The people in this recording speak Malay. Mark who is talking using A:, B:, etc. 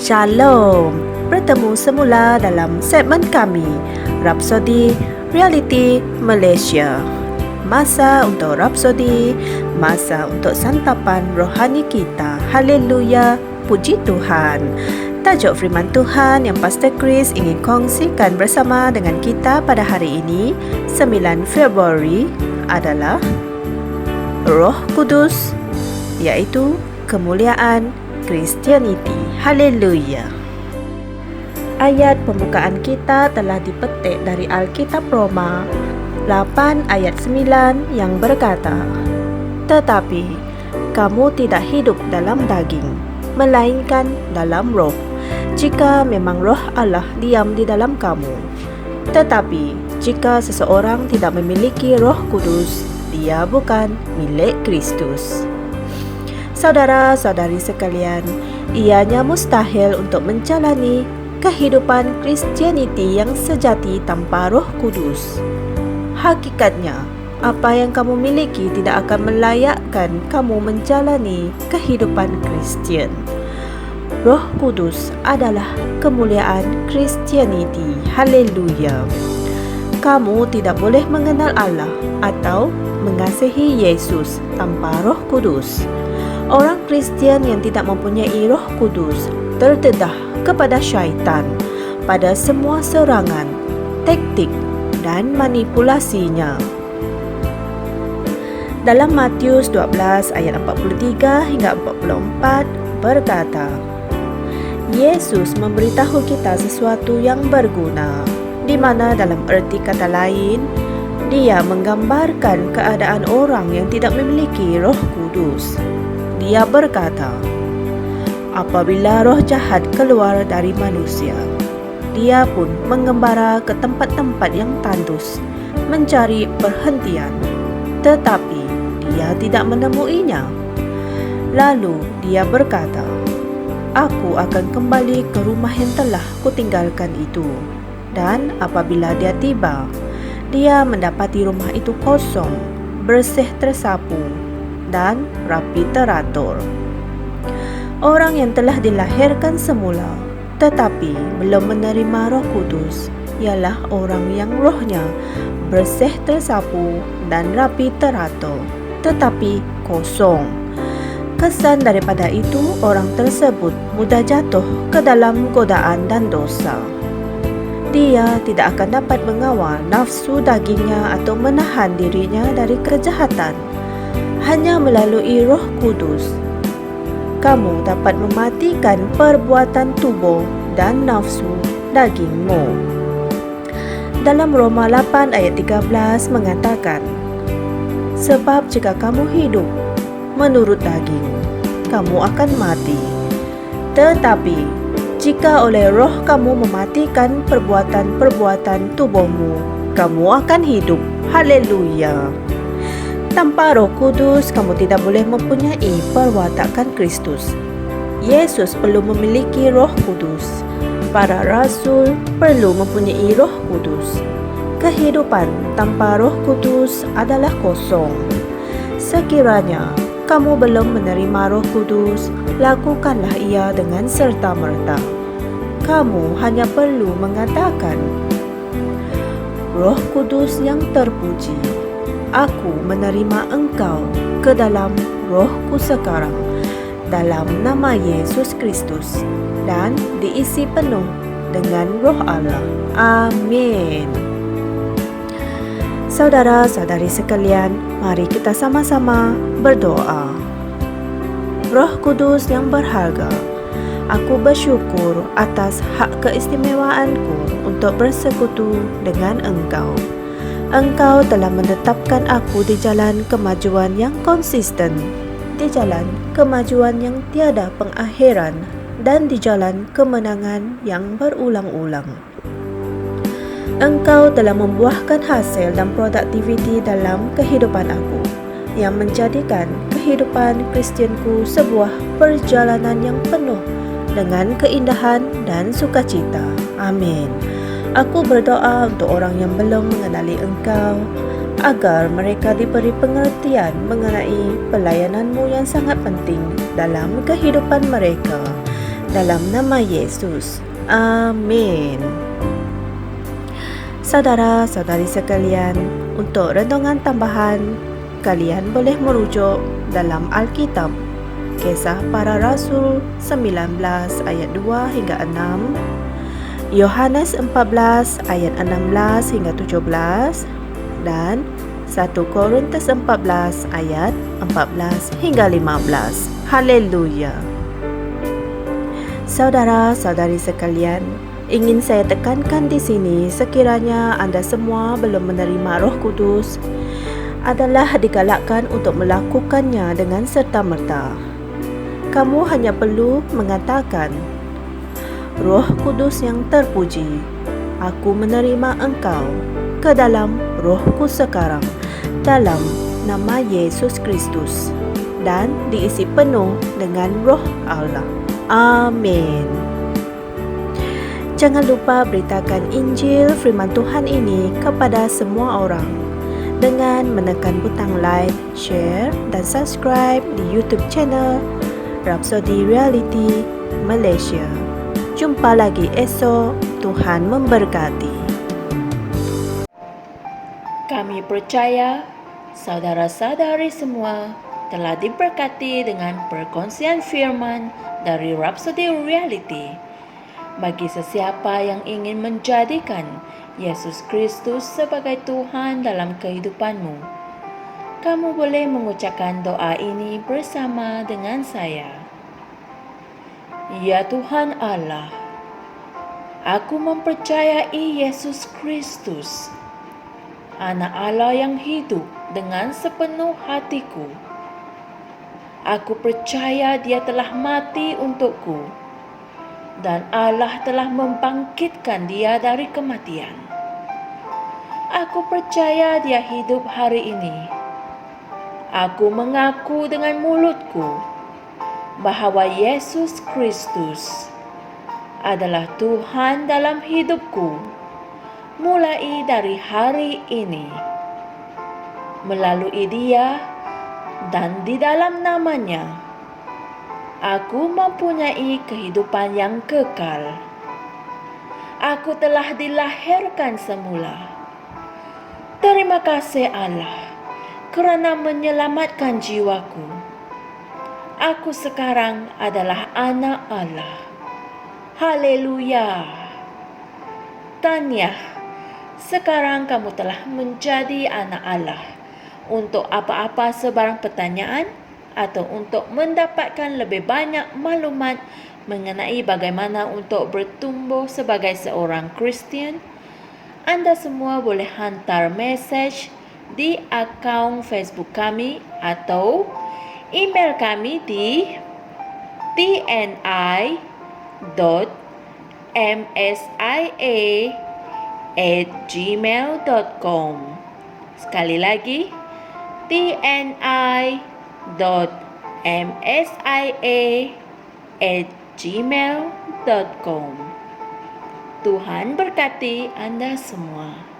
A: Shalom, bertemu semula dalam segmen kami, Rapsodi Reality Malaysia. Masa untuk Rapsodi, masa untuk santapan rohani kita. Haleluya, puji Tuhan. Tajuk firman Tuhan yang Pastor Chris ingin kongsikan bersama dengan kita pada hari ini, 9 Februari, adalah Roh Kudus, iaitu kemuliaan Kristianiti. Haleluya. Ayat pembukaan kita telah dipetik dari Alkitab Roma 8 ayat 9 yang berkata, "Tetapi kamu tidak hidup dalam daging, melainkan dalam roh, jika memang roh Allah diam di dalam kamu. Tetapi jika seseorang tidak memiliki Roh Kudus, dia bukan milik Kristus." Saudara-saudari sekalian, ianya mustahil untuk menjalani kehidupan Kristianiti yang sejati tanpa Roh Kudus. Hakikatnya, apa yang kamu miliki tidak akan melayakkan kamu menjalani kehidupan Kristian. Roh Kudus adalah kemuliaan Kristianiti. Haleluya. Kamu tidak boleh mengenal Allah atau mengasihi Yesus tanpa Roh Kudus. Orang Kristian yang tidak mempunyai Roh Kudus terdedah kepada syaitan pada semua serangan, taktik dan manipulasinya. Dalam Matius 12 ayat 43 hingga 44 berkata, Yesus memberitahu kita sesuatu yang berguna, di mana dalam erti kata lain, dia menggambarkan keadaan orang yang tidak memiliki Roh Kudus. Dia berkata, apabila roh jahat keluar dari manusia, dia pun mengembara ke tempat-tempat yang tandus, mencari perhentian, tetapi dia tidak menemuinya. Lalu dia berkata, aku akan kembali ke rumah yang telah kutinggalkan itu. Dan apabila dia tiba, dia mendapati rumah itu kosong, bersih tersapu, dan rapi teratur. Orang yang telah dilahirkan semula tetapi belum menerima Roh Kudus ialah orang yang rohnya bersih tersapu dan rapi teratur, tetapi kosong. Kesan daripada itu, orang tersebut mudah jatuh ke dalam godaan dan dosa. Dia tidak akan dapat mengawal nafsu dagingnya atau menahan dirinya dari kejahatan. Hanya melalui Roh Kudus, kamu dapat mematikan perbuatan tubuh dan nafsu dagingmu. Dalam Roma 8 ayat 13 mengatakan, sebab jika kamu hidup menurut daging, kamu akan mati. Tetapi jika oleh roh kamu mematikan perbuatan-perbuatan tubuhmu, kamu akan hidup. Haleluya. Tanpa Roh Kudus, kamu tidak boleh mempunyai perwatakan Kristus. Yesus perlu memiliki Roh Kudus. Para rasul perlu mempunyai Roh Kudus. Kehidupan tanpa Roh Kudus adalah kosong. Sekiranya kamu belum menerima Roh Kudus, lakukanlah ia dengan serta-merta. Kamu hanya perlu mengatakan, Roh Kudus yang terpuji, aku menerima Engkau ke dalam rohku sekarang, dalam nama Yesus Kristus, dan diisi penuh dengan Roh Allah. Amin. Saudara-saudari sekalian, mari kita sama-sama berdoa. Roh Kudus yang berharga, aku bersyukur atas hak keistimewaanku untuk bersekutu dengan Engkau. Engkau telah menetapkan aku di jalan kemajuan yang konsisten, di jalan kemajuan yang tiada pengakhiran, dan di jalan kemenangan yang berulang-ulang. Engkau telah membuahkan hasil dan produktiviti dalam kehidupan aku, yang menjadikan kehidupan Kristianku sebuah perjalanan yang penuh dengan keindahan dan sukacita. Amin. Aku berdoa untuk orang yang belum mengenali Engkau, agar mereka diberi pengertian mengenai pelayananmu yang sangat penting dalam kehidupan mereka, dalam nama Yesus. Amin. Saudara-saudari sekalian, untuk renungan tambahan, kalian boleh merujuk dalam Alkitab, Kisah Para Rasul 19 ayat 2 hingga 6, Yohanes 14 ayat 16 hingga 17, dan 1 Korintus 14 ayat 14 hingga 15. Haleluya. Saudara-saudari sekalian, ingin saya tekankan di sini, sekiranya Anda semua belum menerima Roh Kudus, adalah digalakkan untuk melakukannya dengan serta-merta. Kamu hanya perlu mengatakan, Roh Kudus yang terpuji, aku menerima Engkau ke dalam rohku sekarang, dalam nama Yesus Kristus, dan diisi penuh dengan Roh Allah. Amin. Jangan lupa beritakan Injil firman Tuhan ini kepada semua orang dengan menekan butang like, share, dan subscribe di YouTube channel Rhapsody Reality Malaysia. Jumpa lagi esok. Tuhan memberkati.
B: Kami percaya saudara-saudari semua telah diberkati dengan perkongsian firman dari Rhapsody Reality. Bagi sesiapa yang ingin menjadikan Yesus Kristus sebagai Tuhan dalam kehidupanmu, kamu boleh mengucapkan doa ini bersama dengan saya. Ya Tuhan Allah, aku mempercayai Yesus Kristus, Anak Allah yang hidup dengan sepenuh hatiku. Aku percaya Dia telah mati untukku, dan Allah telah membangkitkan Dia dari kematian. Aku percaya Dia hidup hari ini. Aku mengaku dengan mulutku bahwa Yesus Kristus adalah Tuhan dalam hidupku mulai dari hari ini. Melalui Dia dan di dalam nama-Nya, aku mempunyai kehidupan yang kekal. Aku telah dilahirkan semula. Terima kasih Allah kerana menyelamatkan jiwaku. Aku sekarang adalah anak Allah. Haleluya. Tahniah. Sekarang kamu telah menjadi anak Allah. Untuk apa-apa sebarang pertanyaan atau untuk mendapatkan lebih banyak maklumat mengenai bagaimana untuk bertumbuh sebagai seorang Kristian, Anda semua boleh hantar mesej di akaun Facebook kami atau email kami di tni.msia@gmail.com. Sekali lagi, tni.msia@gmail.com. Tuhan berkati Anda semua.